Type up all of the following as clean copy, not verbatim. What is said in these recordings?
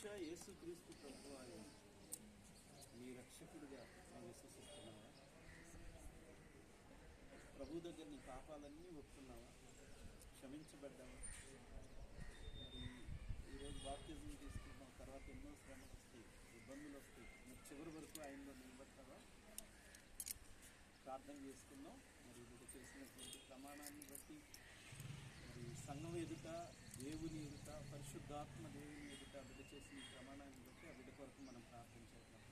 మనిషా యేసుక్రీస్తు ప్రభువారు నీ రక్షకుడిగా నువ్వు విశ్వసిస్తున్నావా? ప్రభు దగ్గర నీ పాపాలన్నీ ఒప్పుకున్నావా? క్షమించబడ్డావా? మరి ఈరోజు బాప్తిజం తీసుకుంటున్నావు, తర్వాత ఎన్నో శ్రమలు వస్తాయి, ఇబ్బందులు వస్తాయి, మరి చివరి వరకు ఆయనలో నిలబడతావా? ప్రార్థన చేసుకున్నాం. మరి ఇది చేసినటువంటి ప్రమాణాన్ని బట్టి మరి సంఘం ఎదుట, దేవుని ఎదుట, పరిశుద్ధాత్మ దేవుని ఎదుట బిడ్డ చేసిన ప్రమాణాన్ని బట్టి ఆ బిడ్డ కొరకు మనం ప్రార్థన చేద్దాం.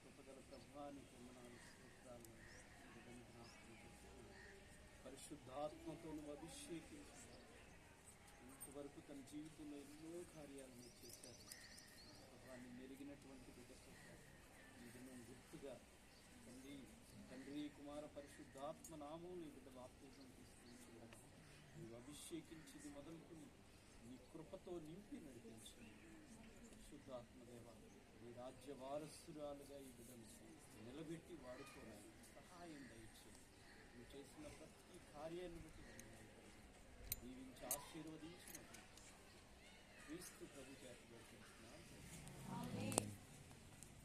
కృపగల ప్రభానికి వందనాలు, స్తోత్రాలు. పరిశుద్ధాత్మతో నువ్వు అభిషేకించావు. ఇంతవరకు తన జీవితంలో ఎన్నో కార్యాలను చేశారు. ప్రభాన్ని మెరిగినటువంటి బిడ్డ ఇది గుర్తుగా తండ్రి కుమార పరిశుద్ధాత్మ నామం నీ బిడ్డ బాప్తిజం తీసుకుని నీవు అభిషేకించి ఇది మొదలుకుని నీ కృపతో నింపి నడిపించింది. పరిశుద్ధాత్మదేవ నీ రాజ్య వారసురాలుగా ఈ బిడ్డను నిలబెట్టి వాడుకోవడానికి సహాయం దయచేసి నువ్వు చేసిన ప్రతి కార్యాన్ని బట్టి దీవించి ఆశీర్వదించినట్టు క్రీస్తు ప్రభు చేత